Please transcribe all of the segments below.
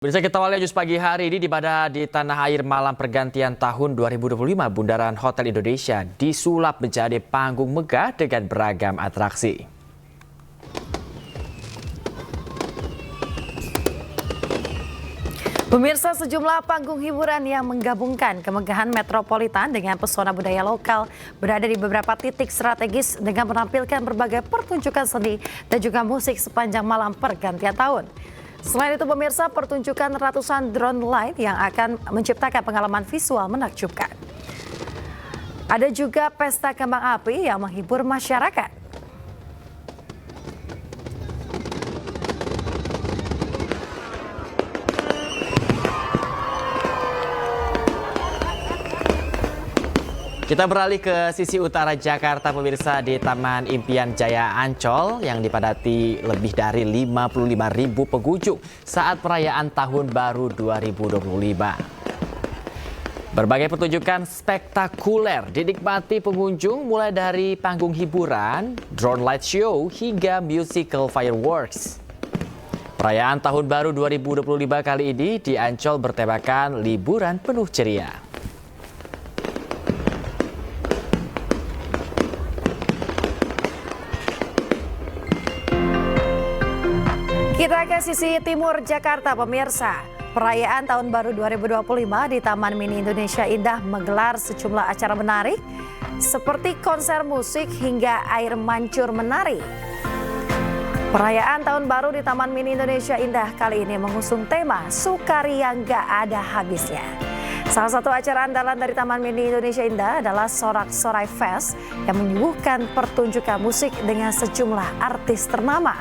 Bisa kita awali news pagi hari ini di tanah air malam pergantian tahun 2025, Bundaran Hotel Indonesia disulap menjadi panggung megah dengan beragam atraksi. Pemirsa, sejumlah panggung hiburan yang menggabungkan kemegahan metropolitan dengan pesona budaya lokal berada di beberapa titik strategis dengan menampilkan berbagai pertunjukan seni dan juga musik sepanjang malam pergantian tahun. Selain itu pemirsa, pertunjukan ratusan drone light yang akan menciptakan pengalaman visual menakjubkan. Ada juga pesta kembang api yang menghibur masyarakat. Kita beralih ke sisi utara Jakarta pemirsa, di Taman Impian Jaya Ancol yang dipadati lebih dari 55.000 pengunjung saat perayaan Tahun Baru 2025. Berbagai pertunjukan spektakuler dinikmati pengunjung mulai dari panggung hiburan, drone light show hingga musical fireworks. Perayaan Tahun Baru 2025 kali ini di Ancol bertemakan liburan penuh ceria. Kita ke sisi timur Jakarta pemirsa. Perayaan Tahun Baru 2025 di Taman Mini Indonesia Indah menggelar sejumlah acara menarik seperti konser musik hingga air mancur menari. Perayaan Tahun Baru di Taman Mini Indonesia Indah kali ini mengusung tema Sukaria Nggak Ada Habisnya. Salah satu acara andalan dari Taman Mini Indonesia Indah adalah Sorak Sorai Fest yang menyuguhkan pertunjukan musik dengan sejumlah artis ternama.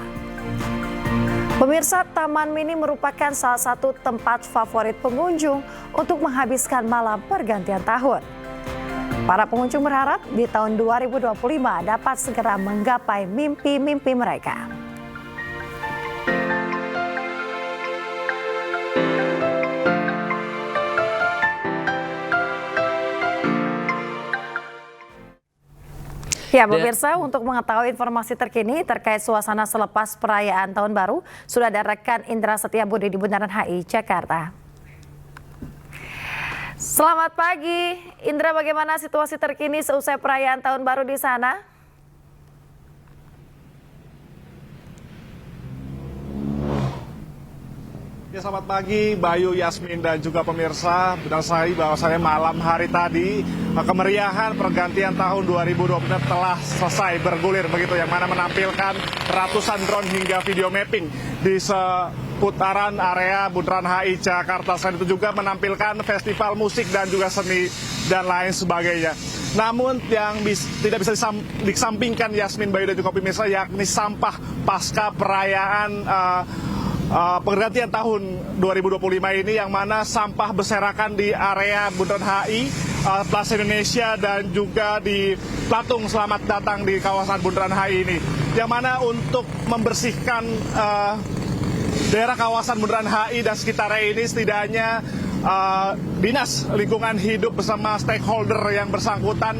Pemirsa, Taman Mini merupakan salah satu tempat favorit pengunjung untuk menghabiskan malam pergantian tahun. Para pengunjung berharap di tahun 2025 dapat segera menggapai mimpi-mimpi mereka. Ya pemirsa, untuk mengetahui informasi terkini terkait suasana selepas perayaan Tahun Baru, sudah ada rekan Indra Setiabudi di Bundaran HI, Jakarta. Selamat pagi, Indra, bagaimana situasi terkini seusai perayaan Tahun Baru di sana? Ya, selamat pagi Bayu, Yasmin, dan juga pemirsa. Benar sekali bahwasanya malam hari tadi kemeriahan pergantian tahun 2020 telah selesai bergulir begitu, yang mana menampilkan ratusan drone hingga video mapping di seputaran area Bundaran HI Jakarta. Selain itu juga menampilkan festival musik dan juga seni dan lain sebagainya. Namun yang tidak bisa disampingkan Yasmin, Bayu, dan juga pemirsa, yakni sampah pasca perayaan pergantian tahun 2025 ini, yang mana sampah berserakan di area Bundaran HI, Plaza Indonesia, dan juga di Patung Selamat Datang di kawasan Bundaran HI ini. Yang mana untuk membersihkan daerah kawasan Bundaran HI dan sekitarnya ini, setidaknya Dinas Lingkungan Hidup bersama stakeholder yang bersangkutan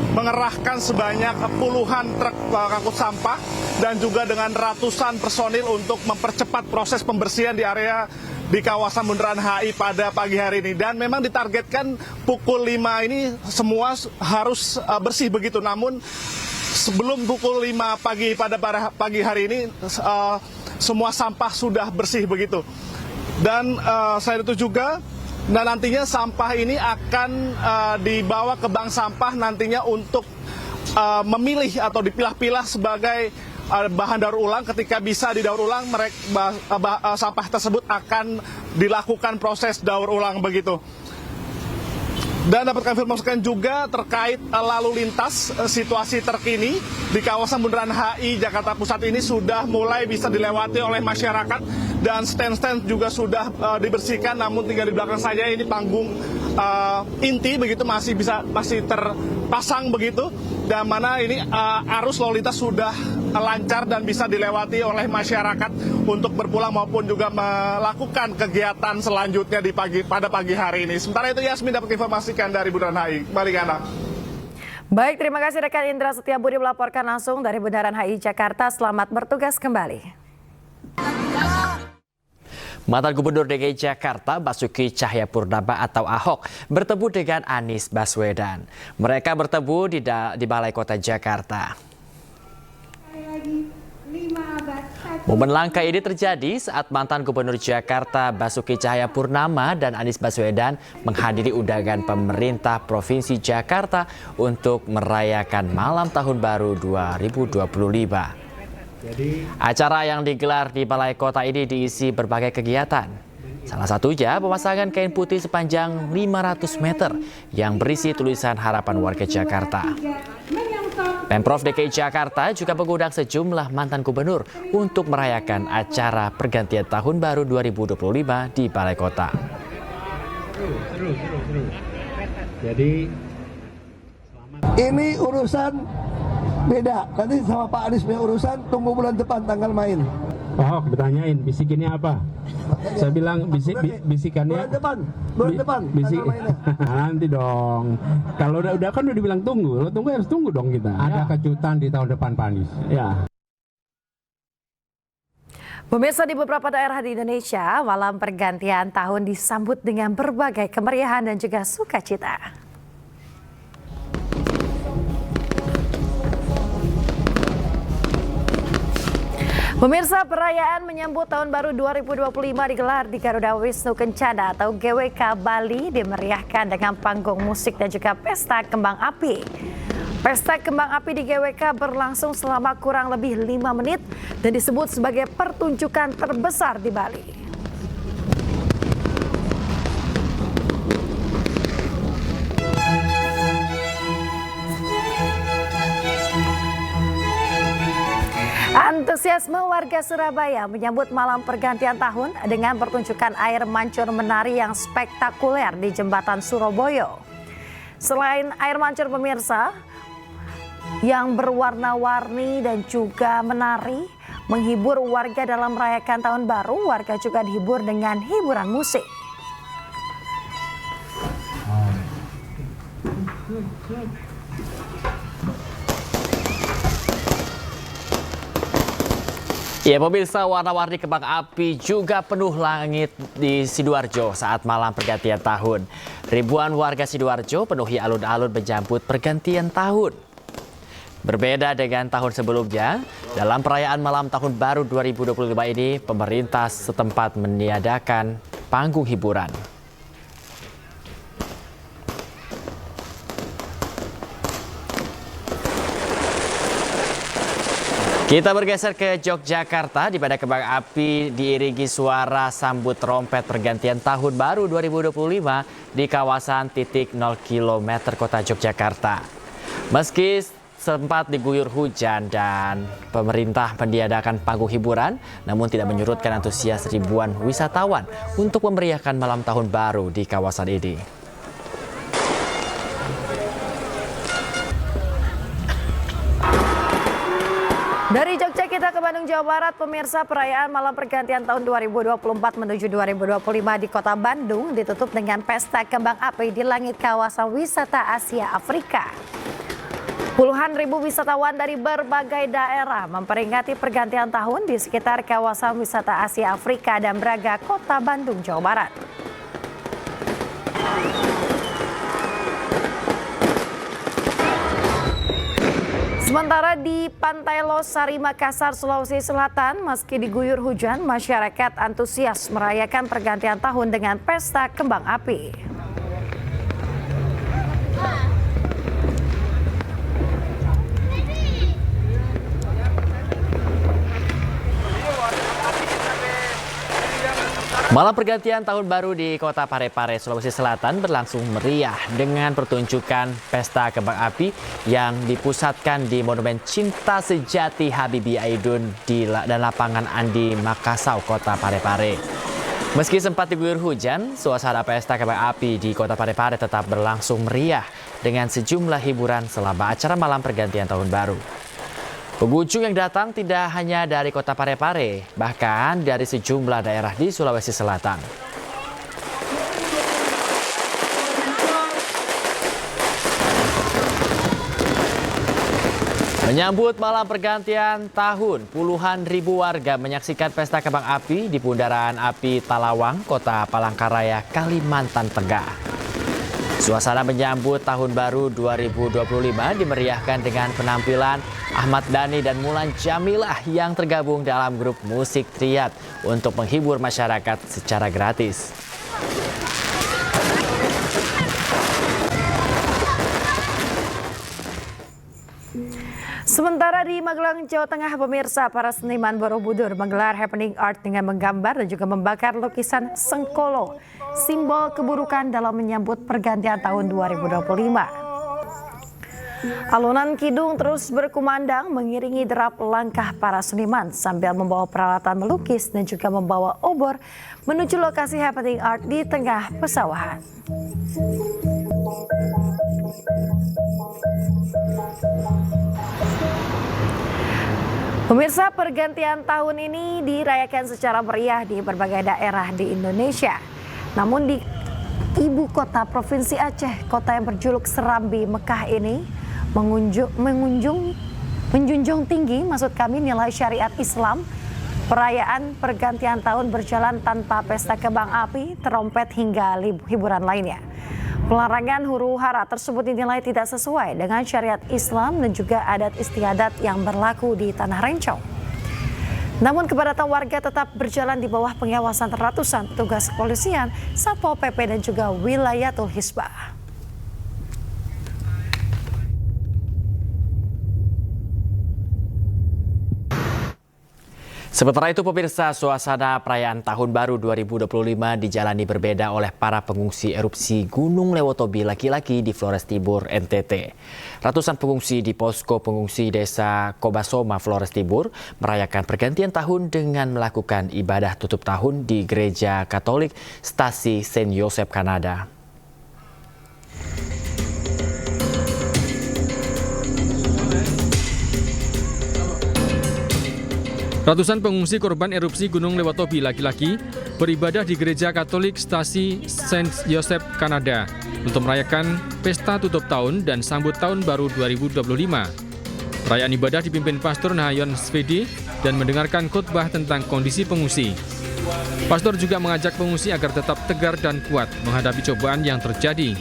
mengerahkan sebanyak puluhan truk pengangkut sampah dan juga dengan ratusan personil untuk mempercepat proses pembersihan di area di kawasan Bundaran HI pada pagi hari ini. Dan memang ditargetkan pukul 5 ini semua harus bersih begitu. Namun sebelum pukul 5 pagi pada pagi hari ini semua sampah sudah bersih begitu. Dan selain itu juga, dan nantinya sampah ini akan dibawa ke bank sampah nantinya untuk memilih atau dipilah-pilah sebagai bahan daur ulang. Ketika bisa didaur ulang, sampah tersebut akan dilakukan proses daur ulang begitu. Dan dapat kami informasikan juga terkait lalu lintas, situasi terkini di kawasan Bundaran HI Jakarta Pusat ini sudah mulai bisa dilewati oleh masyarakat, dan stand-stand juga sudah dibersihkan. Namun tinggal di belakang saja ini panggung inti begitu masih terpasang begitu, dan mana ini arus lalu lintas sudah lancar dan bisa dilewati oleh masyarakat untuk berpulang maupun juga melakukan kegiatan selanjutnya pada pagi hari ini. Sementara itu Yasmin dapat informasikan dari Bundaran HI. Kembali ke Anda. Baik, terima kasih rekan Indra Setiabudi melaporkan langsung dari Bundaran HI Jakarta. Selamat bertugas kembali. Mantan Gubernur DKI Jakarta Basuki Cahayapurnama atau Ahok bertemu dengan Anies Baswedan. Mereka bertemu di Balai Kota Jakarta. Momen langka ini terjadi saat mantan Gubernur Jakarta Basuki Cahayapurnama dan Anies Baswedan menghadiri undangan pemerintah Provinsi Jakarta untuk merayakan Malam Tahun Baru 2025. Acara yang digelar di Balai Kota ini diisi berbagai kegiatan. Salah satunya pemasangan kain putih sepanjang 500 meter yang berisi tulisan harapan warga Jakarta. Pemprov DKI Jakarta juga mengundang sejumlah mantan gubernur untuk merayakan acara pergantian tahun baru 2025 di Balai Kota. Seru. Jadi ini urusan beda. Nanti sama Pak Anies punya urusan, tunggu bulan depan tanggal main. Oh, ditanyain bisikinnya apa? Saya bilang bisikannya bulan depan bisik tanggal mainnya. nanti dong. Kalau udah kan udah dibilang tunggu, lo tunggu harus tunggu dong kita. Ada kejutan di tahun depan Pak Anies. Ya. Pemirsa, di beberapa daerah di Indonesia, malam pergantian tahun disambut dengan berbagai kemeriahan dan juga sukacita. Pemirsa, perayaan menyambut tahun baru 2025 digelar di Garuda Wisnu Kencana atau GWK Bali, dimeriahkan dengan panggung musik dan juga pesta kembang api. Pesta kembang api di GWK berlangsung selama kurang lebih 5 menit dan disebut sebagai pertunjukan terbesar di Bali. Antusiasme warga Surabaya menyambut malam pergantian tahun dengan pertunjukan air mancur menari yang spektakuler di Jembatan Surabaya. Selain air mancur, pemirsa, yang berwarna-warni dan juga menari menghibur warga dalam merayakan tahun baru, warga juga dihibur dengan hiburan musik. Ya pemirsa, warna-warni kembang api juga penuh langit di Sidoarjo saat malam pergantian tahun. Ribuan warga Sidoarjo penuhi alun-alun menyambut pergantian tahun. Berbeda dengan tahun sebelumnya, dalam perayaan malam tahun baru 2025 ini, pemerintah setempat meniadakan panggung hiburan. Kita bergeser ke Yogyakarta, di mana kembang api diiringi suara sambut trompet pergantian tahun baru 2025 di kawasan titik 0 km kota Yogyakarta. Meski sempat diguyur hujan dan pemerintah meniadakan panggung hiburan, namun tidak menyurutkan antusias ribuan wisatawan untuk memeriahkan malam tahun baru di kawasan ini. Dari Jogja kita ke Bandung, Jawa Barat. Pemirsa, perayaan malam pergantian tahun 2024 menuju 2025 di kota Bandung ditutup dengan pesta kembang api di langit kawasan wisata Asia Afrika. Puluhan ribu wisatawan dari berbagai daerah memperingati pergantian tahun di sekitar kawasan wisata Asia Afrika dan Braga, kota Bandung, Jawa Barat. Sementara di Pantai Losari, Makassar, Sulawesi Selatan, meski diguyur hujan, masyarakat antusias merayakan pergantian tahun dengan pesta kembang api. Malam pergantian tahun baru di kota Parepare, Sulawesi Selatan berlangsung meriah dengan pertunjukan pesta kembang api yang dipusatkan di Monumen Cinta Sejati Habibie Aidun dan lapangan Andi Makassau, kota Parepare. Meski sempat diguyur hujan, suasana pesta kembang api di kota Parepare tetap berlangsung meriah dengan sejumlah hiburan selama acara malam pergantian tahun baru. Pengunjung yang datang tidak hanya dari kota Parepare, bahkan dari sejumlah daerah di Sulawesi Selatan. Menyambut malam pergantian tahun, puluhan ribu warga menyaksikan pesta kembang api di Bundaran Api Talawang, Kota Palangkaraya, Kalimantan Tengah. Suasana menyambut tahun baru 2025 dimeriahkan dengan penampilan Ahmad Dhani dan Mulan Jamilah yang tergabung dalam grup musik Triad untuk menghibur masyarakat secara gratis. Sementara di Magelang, Jawa Tengah, pemirsa, para seniman Borobudur menggelar happening art dengan menggambar dan juga membakar lukisan Sengkolo, simbol keburukan dalam menyambut pergantian tahun 2025. Alunan kidung terus berkumandang mengiringi derap langkah para seniman sambil membawa peralatan melukis dan juga membawa obor menuju lokasi happening art di tengah pesawahan. Pemirsa, pergantian tahun ini dirayakan secara meriah di berbagai daerah di Indonesia. Namun di ibu kota Provinsi Aceh, kota yang berjuluk Serambi Mekah ini menjunjung tinggi nilai syariat Islam. Perayaan pergantian tahun berjalan tanpa pesta kembang api, trompet hingga hiburan lainnya. Pelarangan huru-hara tersebut dinilai tidak sesuai dengan syariat Islam dan juga adat istiadat yang berlaku di Tanah Rencong. Namun kepadatan warga tetap berjalan di bawah pengawasan ratusan petugas kepolisian, Satpol PP dan juga Wilayatul Hisbah. Sementara itu pemirsa, suasana perayaan Tahun Baru 2025 dijalani berbeda oleh para pengungsi erupsi Gunung Lewotobi laki-laki di Flores Tibur, NTT. Ratusan pengungsi di posko pengungsi desa Kobasoma, Flores Tibur merayakan pergantian tahun dengan melakukan ibadah tutup tahun di Gereja Katolik Stasi Saint Joseph, Kanada. Ratusan pengungsi korban erupsi Gunung Lewotobi laki-laki beribadah di Gereja Katolik Stasi Saint Joseph, Kanada untuk merayakan pesta tutup tahun dan sambut tahun baru 2025. Perayaan ibadah dipimpin Pastor Nahayon Svedi dan mendengarkan khotbah tentang kondisi pengungsi. Pastor juga mengajak pengungsi agar tetap tegar dan kuat menghadapi cobaan yang terjadi.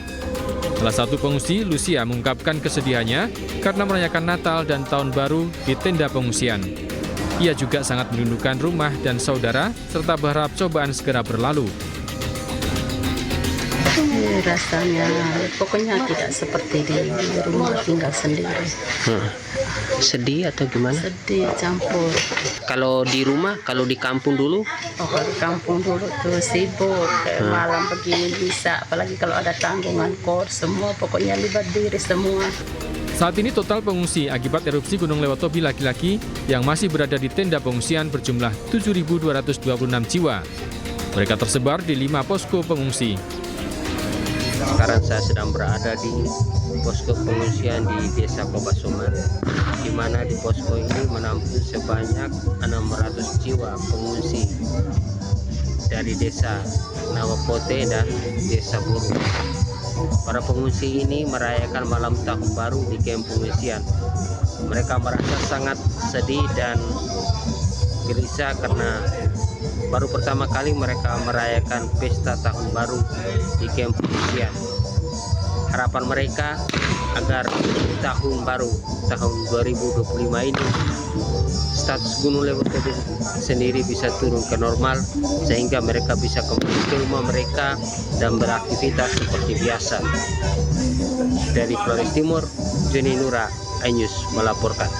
Salah satu pengungsi, Lucia, mengungkapkan kesedihannya karena merayakan Natal dan Tahun Baru di tenda pengungsian. Ia juga sangat merindukan rumah dan saudara, serta berharap cobaan segera berlalu. Rasanya pokoknya tidak seperti di rumah tinggal sendiri. Sedih atau gimana? Sedih campur. Kalau di rumah, kalau di kampung dulu? Oh, kalau di kampung dulu tuh sibuk, kayak malam begini bisa, apalagi kalau ada tanggungan kor, semua pokoknya libat diri semua. Saat ini total pengungsi akibat erupsi Gunung Lewotobi laki-laki yang masih berada di tenda pengungsian berjumlah 7.226 jiwa. Mereka tersebar di 5 posko pengungsi. Sekarang saya sedang berada di posko pengungsian di Desa Kobasoma, di mana di posko ini menampung sebanyak 600 jiwa pengungsi dari Desa Nawapote dan Desa Buru. Para pengungsi ini merayakan malam tahun baru di kamp pengungsian. Mereka merasa sangat sedih dan gelisah karena baru pertama kali mereka merayakan pesta tahun baru di kamp pengungsian. Harapan mereka agar tahun baru tahun 2025 ini status Gunung Lewotobi sendiri bisa turun ke normal sehingga mereka bisa kembali ke rumah mereka dan beraktivitas seperti biasa. Dari Flores Timur, Joni Nura, iNews melaporkan.